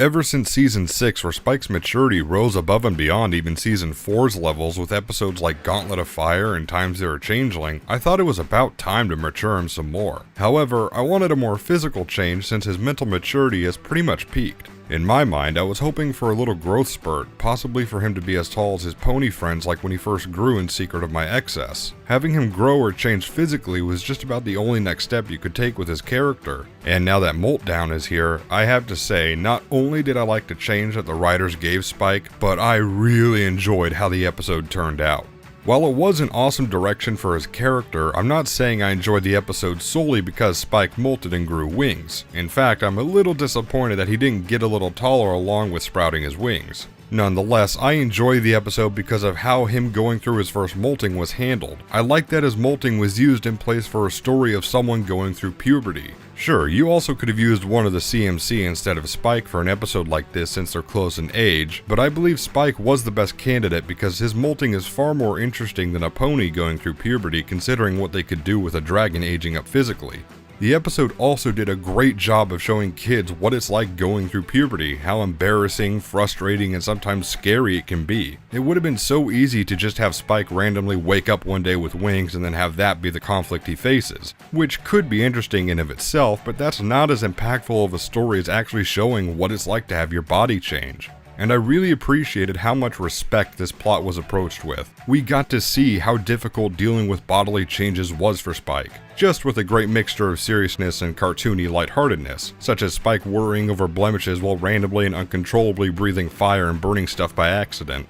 Ever since Season 6, where Spike's maturity rose above and beyond even Season 4's levels with episodes like Gauntlet of Fire and Time Zero Changeling, I thought it was about time to mature him some more. However, I wanted a more physical change since his mental maturity has pretty much peaked. In my mind, I was hoping for a little growth spurt, possibly for him to be as tall as his pony friends like when he first grew in Secret of My Excess. Having him grow or change physically was just about the only next step you could take with his character. And now that Moltdown is here, I have to say, not only did I like the change that the writers gave Spike, but I really enjoyed how the episode turned out. While it was an awesome direction for his character, I'm not saying I enjoyed the episode solely because Spike molted and grew wings. In fact, I'm a little disappointed that he didn't get a little taller along with sprouting his wings. Nonetheless, I enjoy the episode because of how him going through his first molting was handled. I like that his molting was used in place for a story of someone going through puberty. Sure, you also could have used one of the CMC instead of Spike for an episode like this since they're close in age, but I believe Spike was the best candidate because his molting is far more interesting than a pony going through puberty considering what they could do with a dragon aging up physically. The episode also did a great job of showing kids what it's like going through puberty, how embarrassing, frustrating, and sometimes scary it can be. It would have been so easy to just have Spike randomly wake up one day with wings and then have that be the conflict he faces, which could be interesting in of itself, but that's not as impactful of a story as actually showing what it's like to have your body change. And I really appreciated how much respect this plot was approached with. We got to see how difficult dealing with bodily changes was for Spike, just with a great mixture of seriousness and cartoony lightheartedness, such as Spike worrying over blemishes while randomly and uncontrollably breathing fire and burning stuff by accident.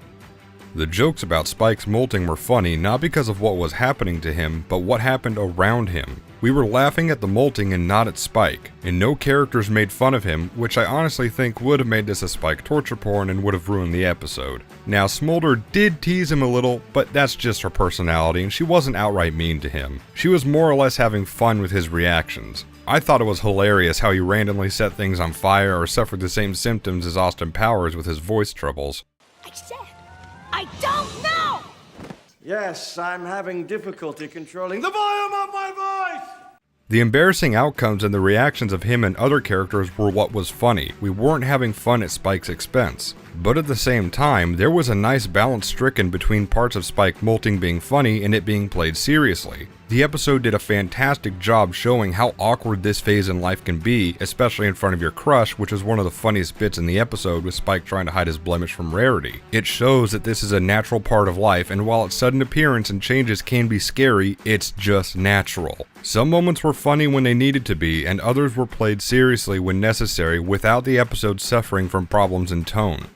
The jokes about Spike's molting were funny not because of what was happening to him, but what happened around him. We were laughing at the molting and not at Spike, and no characters made fun of him, which I honestly think would have made this a Spike torture porn and would have ruined the episode. Now, Smolder did tease him a little, but that's just her personality and she wasn't outright mean to him. She was more or less having fun with his reactions. I thought it was hilarious how he randomly set things on fire or suffered the same symptoms as Austin Powers with his voice troubles. I said, I don't know! Yes, I'm having difficulty controlling the volume of my voice! The embarrassing outcomes and the reactions of him and other characters were what was funny. We weren't having fun at Spike's expense. But at the same time, there was a nice balance stricken between parts of Spike molting being funny and it being played seriously. The episode did a fantastic job showing how awkward this phase in life can be, especially in front of your crush, which is one of the funniest bits in the episode with Spike trying to hide his blemish from Rarity. It shows that this is a natural part of life, and while its sudden appearance and changes can be scary, it's just natural. Some moments were funny when they needed to be, and others were played seriously when necessary without the episode suffering from problems in tone.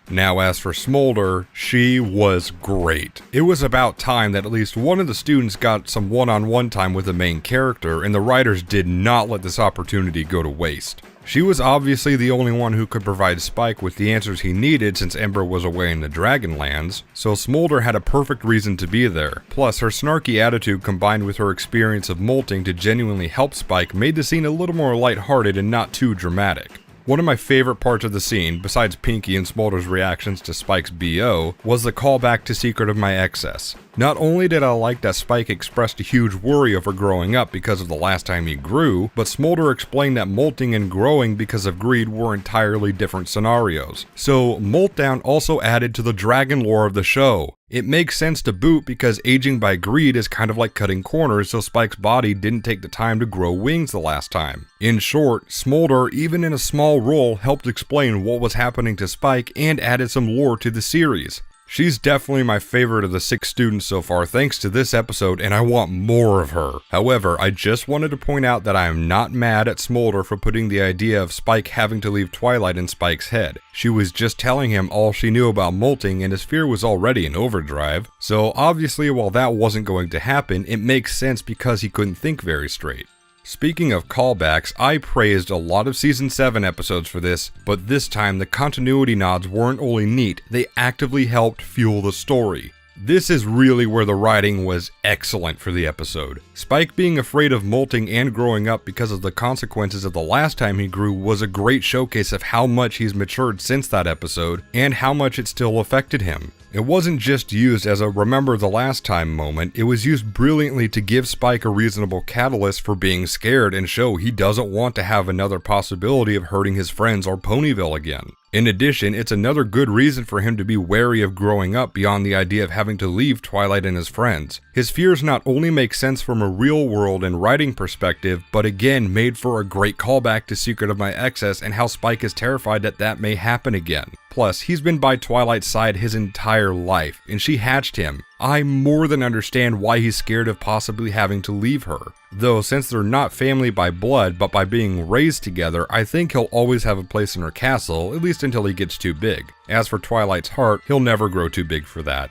Now as for Smolder, she was great. It was about time that at least one of the students got some one-on-one time with the main character, and the writers did not let this opportunity go to waste. She was obviously the only one who could provide Spike with the answers he needed since Ember was away in the Dragonlands, so Smolder had a perfect reason to be there. Plus, her snarky attitude combined with her experience of molting to genuinely help Spike made the scene a little more lighthearted and not too dramatic. One of my favorite parts of the scene, besides Pinky and Smolder's reactions to Spike's BO, was the callback to Secret of My Excess. Not only did I like that Spike expressed a huge worry over growing up because of the last time he grew, but Smolder explained that molting and growing because of greed were entirely different scenarios. So, Moltdown also added to the dragon lore of the show. It makes sense to boot because aging by greed is kind of like cutting corners, so Spike's body didn't take the time to grow wings the last time. In short, Smolder, even in a small role, helped explain what was happening to Spike and added some lore to the series. She's definitely my favorite of the 6 students so far thanks to this episode, and I want more of her. However, I just wanted to point out that I am not mad at Smolder for putting the idea of Spike having to leave Twilight in Spike's head. She was just telling him all she knew about molting and his fear was already in overdrive. So obviously while that wasn't going to happen, it makes sense because he couldn't think very straight. Speaking of callbacks, I praised a lot of Season 7 episodes for this, but this time the continuity nods weren't only neat, they actively helped fuel the story. This is really where the writing was excellent for the episode. Spike being afraid of molting and growing up because of the consequences of the last time he grew was a great showcase of how much he's matured since that episode and how much it still affected him. It wasn't just used as a remember the last time moment, it was used brilliantly to give Spike a reasonable catalyst for being scared and show he doesn't want to have another possibility of hurting his friends or Ponyville again. In addition, it's another good reason for him to be wary of growing up beyond the idea of having to leave Twilight and his friends. His fears not only make sense from a real world and writing perspective, but again made for a great callback to Secret of My Excess and how Spike is terrified that that may happen again. Plus, he's been by Twilight's side his entire life, and she hatched him. I more than understand why he's scared of possibly having to leave her. Though, since they're not family by blood, but by being raised together, I think he'll always have a place in her castle, at least until he gets too big. As for Twilight's heart, he'll never grow too big for that.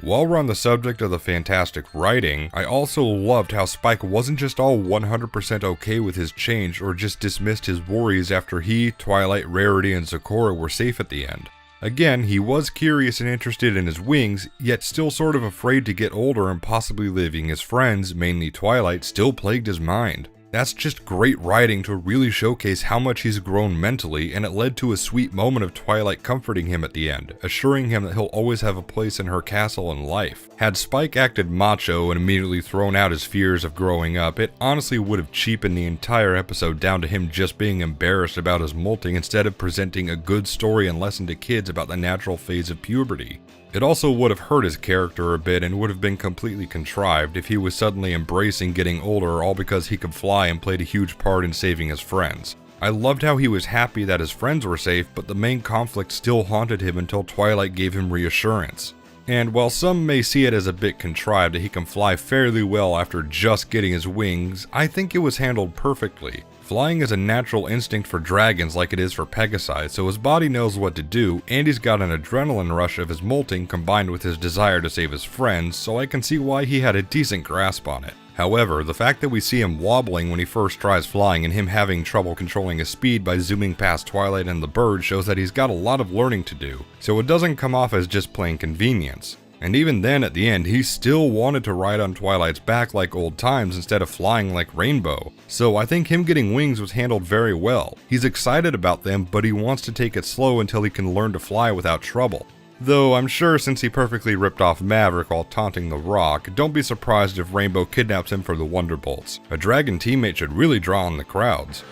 While we're on the subject of the fantastic writing, I also loved how Spike wasn't just all 100% okay with his change or just dismissed his worries after he, Twilight, Rarity, and Zecora were safe at the end. Again, he was curious and interested in his wings, yet still sort of afraid to get older and possibly leaving his friends, mainly Twilight, still plagued his mind. That's just great writing to really showcase how much he's grown mentally, and it led to a sweet moment of Twilight comforting him at the end, assuring him that he'll always have a place in her castle and life. Had Spike acted macho and immediately thrown out his fears of growing up, it honestly would have cheapened the entire episode down to him just being embarrassed about his molting instead of presenting a good story and lesson to kids about the natural phase of puberty. It also would have hurt his character a bit and would have been completely contrived if he was suddenly embracing getting older all because he could fly and played a huge part in saving his friends. I loved how he was happy that his friends were safe, but the main conflict still haunted him until Twilight gave him reassurance. And while some may see it as a bit contrived that he can fly fairly well after just getting his wings, I think it was handled perfectly. Flying is a natural instinct for dragons like it is for Pegasi, so his body knows what to do, and he's got an adrenaline rush of his molting combined with his desire to save his friends, so I can see why he had a decent grasp on it. However, the fact that we see him wobbling when he first tries flying and him having trouble controlling his speed by zooming past Twilight and the bird shows that he's got a lot of learning to do, so it doesn't come off as just plain convenience. And even then, at the end, he still wanted to ride on Twilight's back like old times instead of flying like Rainbow. So I think him getting wings was handled very well. He's excited about them, but he wants to take it slow until he can learn to fly without trouble. Though I'm sure since he perfectly ripped off Maverick while taunting the Rock, don't be surprised if Rainbow kidnaps him for the Wonderbolts. A dragon teammate should really draw on the crowds.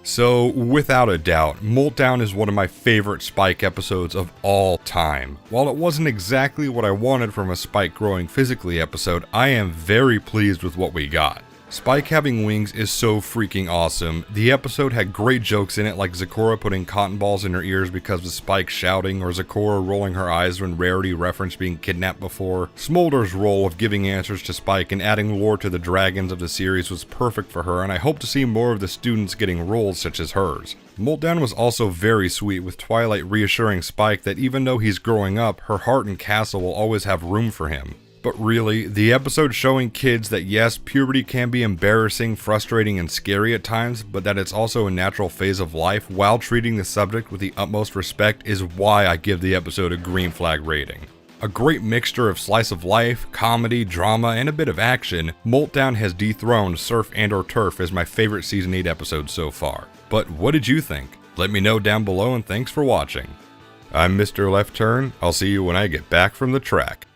So, without a doubt, Moltdown is one of my favorite Spike episodes of all time. While it wasn't exactly what I wanted from a Spike growing physically episode, I am very pleased with what we got. Spike having wings is so freaking awesome. The episode had great jokes in it, like Zecora putting cotton balls in her ears because of Spike shouting, or Zecora rolling her eyes when Rarity referenced being kidnapped before. Smolder's role of giving answers to Spike and adding lore to the dragons of the series was perfect for her, and I hope to see more of the students getting roles such as hers. Moltdown was also very sweet, with Twilight reassuring Spike that even though he's growing up, her heart and castle will always have room for him. But really, the episode showing kids that yes, puberty can be embarrassing, frustrating, and scary at times, but that it's also a natural phase of life while treating the subject with the utmost respect is why I give the episode a green flag rating. A great mixture of slice of life, comedy, drama, and a bit of action, Moltdown has dethroned Surf and or Turf as my favorite Season 8 episode so far. But what did you think? Let me know down below, and thanks for watching. I'm MrLeftTurn. I'll see you when I get back from the track.